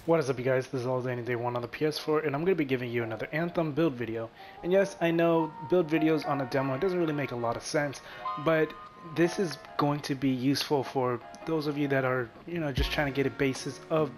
What is up, you guys? This is Day1 on the PS4, and I'm going to be giving you another Anthem build video. And yes, I know build videos on a demo doesn't really make a lot of sense, but this is going to be useful for those of you that are, just trying to get a basis of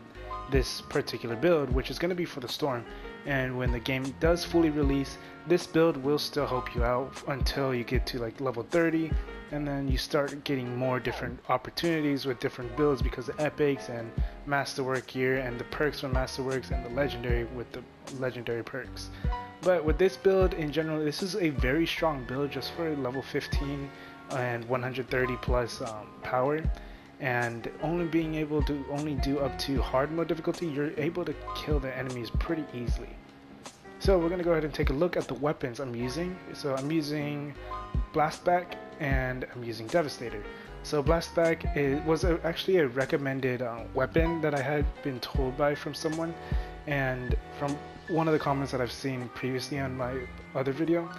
this particular build, which is going to be for the Storm. And when the game does fully release, this build will still help you out until you get to like level 30, and then you start getting more different opportunities with different builds because of epics and masterwork gear and the perks from masterworks and the legendary with the legendary perks. But with this build in general, this is a very strong build just for level 15 and 130 plus power, and only being able to do up to hard mode difficulty, you're able to kill the enemies pretty easily. So we're going to go ahead and take a look at the weapons I'm using. So I'm using Blastback and I'm using Devastator. So Blastback was actually a recommended weapon that I had been told by from someone, and from one of the comments that I've seen previously on my other video,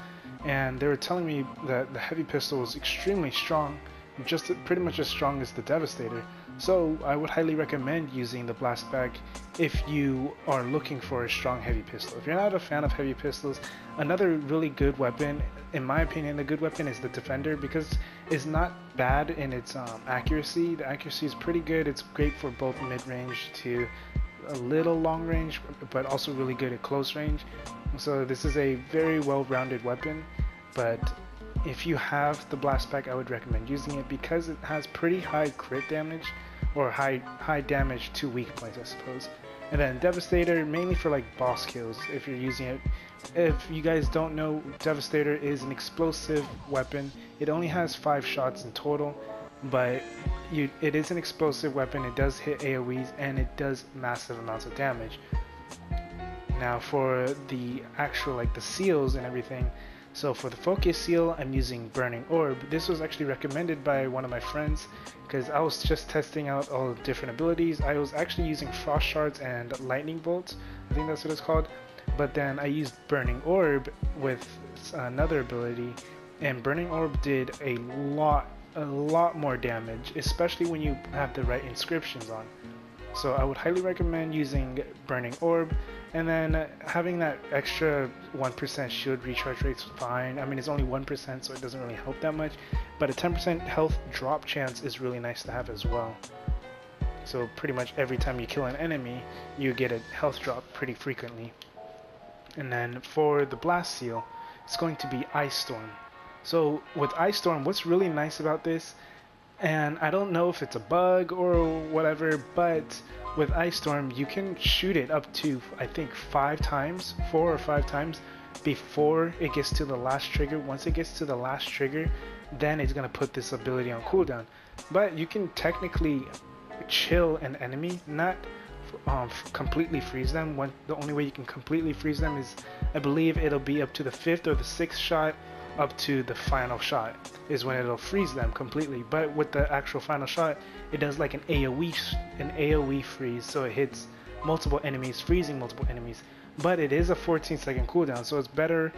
and they were telling me that the heavy pistol was extremely strong, just pretty much as strong as the Devastator. So I would highly recommend using the Blastback if you are looking for a strong heavy pistol. If you're not a fan of heavy pistols, another really good weapon, in my opinion, a good weapon is the Defender, because it's not bad in its accuracy. The accuracy is pretty good. It's great for both mid-range to a little long range, but also really good at close range. So this is a very well-rounded weapon, but if you have the Blastback, I would recommend using it because it has pretty high crit damage, or high damage to weak points, I suppose. And then Devastator, mainly for like boss kills if you're using it. If you guys don't know, Devastator is an explosive weapon. It only has 5 shots in total, but it is an explosive weapon. It does hit AoEs and it does massive amounts of damage. Now for the actual like the seals and everything, so for the focus seal, I'm using Burning Orb. This was actually recommended by one of my friends because I was just testing out all the different abilities. I was actually using Frost Shards and Lightning Bolts, I think that's what it's called. But then I used Burning Orb with another ability, and Burning Orb did a lot more damage, especially when you have the right inscriptions on. So I would highly recommend using Burning Orb, and then having that extra 1% shield recharge rate is fine. I mean, it's only 1%, so it doesn't really help that much, but a 10% health drop chance is really nice to have as well. So pretty much every time you kill an enemy, you get a health drop pretty frequently. And then for the Blast Seal, it's going to be Ice Storm. So with Ice Storm, what's really nice about this, and I don't know if it's a bug or whatever, but with Ice Storm you can shoot it up to I think 4 or 5 times before it gets to the last trigger. Once it gets to the last trigger, then it's going to put this ability on cooldown. But you can technically chill an enemy, not completely freeze them. The only way you can completely freeze them is, I believe it'll be up to the 5th or the 6th shot, up to the final shot is when it'll freeze them completely. But with the actual final shot, it does like an AoE freeze, so it hits multiple enemies, freezing multiple enemies. But it is a 14-second cooldown, so it's better.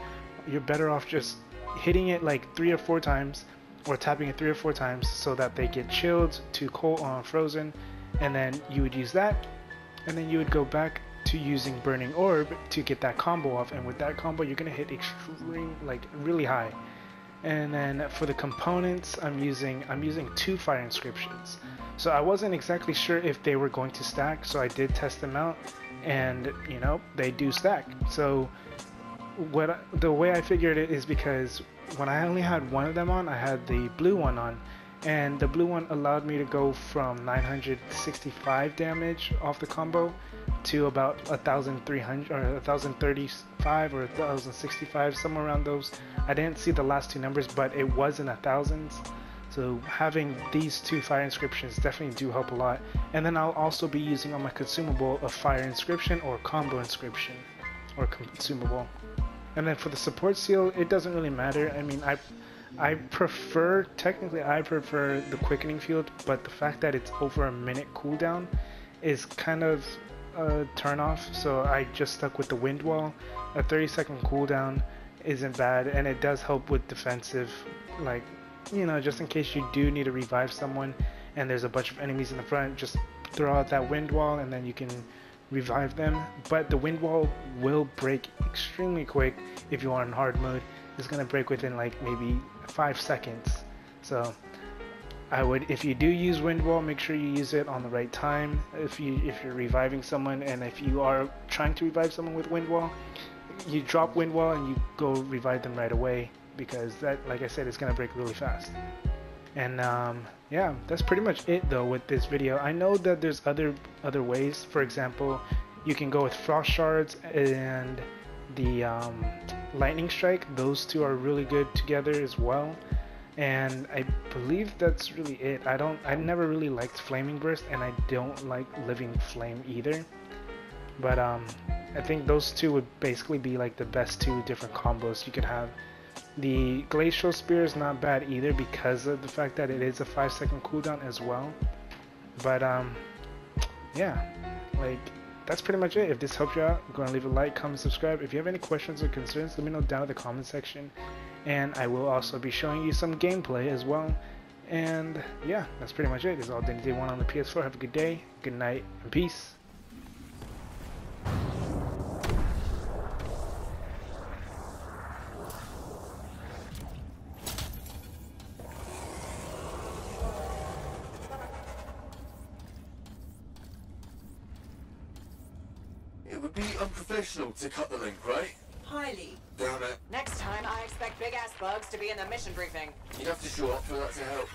You're better off just hitting it like 3 or 4 times, or tapping it 3 or 4 times, so that they get chilled to cold frozen, and then you would use that, and then you would go back to using Burning Orb to get that combo off, and with that combo you're gonna hit extreme, like really high. And then for the components, I'm using 2 fire inscriptions. So I wasn't exactly sure if they were going to stack, so I did test them out, and they do stack. So the way I figured it is because when I only had one of them on, I had the blue one on, and the blue one allowed me to go from 965 damage off the combo to about 1,300 or 1,035 or 1,065, somewhere around those. I didn't see the last 2 numbers, but it was in the thousands. So having these 2 fire inscriptions definitely do help a lot. And then I'll also be using on my consumable a fire inscription or combo inscription or consumable. And then for the support seal, it doesn't really matter. I mean, I prefer the quickening field, but the fact that it's over a minute cooldown is kind of a turn off. So I just stuck with the wind wall. A 30-second cooldown isn't bad, and it does help with defensive, like, just in case you do need to revive someone and there's a bunch of enemies in the front, just throw out that wind wall and then you can revive them, but the wind wall will break extremely quick if you are in hard mode. It's gonna break within like maybe 5 seconds. So I would, if you do use wind wall, make sure you use it on the right time. If you're reviving someone, and if you are trying to revive someone with wind wall, you drop wind wall and you go revive them right away, because that, like I said, is gonna break really fast. And yeah, that's pretty much it though with this video. I know that there's other ways. For example, you can go with frost shards and the lightning strike. Those two are really good together as well. And I believe that's really it. I never really liked flaming burst, and I don't like living flame either. But I think those two would basically be like the best two different combos you could have. The glacial spear is not bad either, because of the fact that it is a 5-second cooldown as well. But yeah, like that's pretty much it. If this helped you out, go and leave a like, comment, subscribe. If you have any questions or concerns, let me know down in the comment section. And I will also be showing you some gameplay as well. And yeah, that's pretty much it. This is all Day 1 on the PS4. Have a good day, good night, and peace. It would be unprofessional to cut the link, right? Highly. Damn it. Next time, I expect big-ass bugs to be in the mission briefing. You'd have to show up for that to help.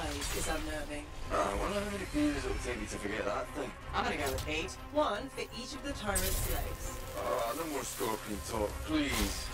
size is unnerving. I wonder how many beers it'll take me to forget that thing. I'm gonna go with 8. One for each of the tyrant's legs. No more scorpion talk, please.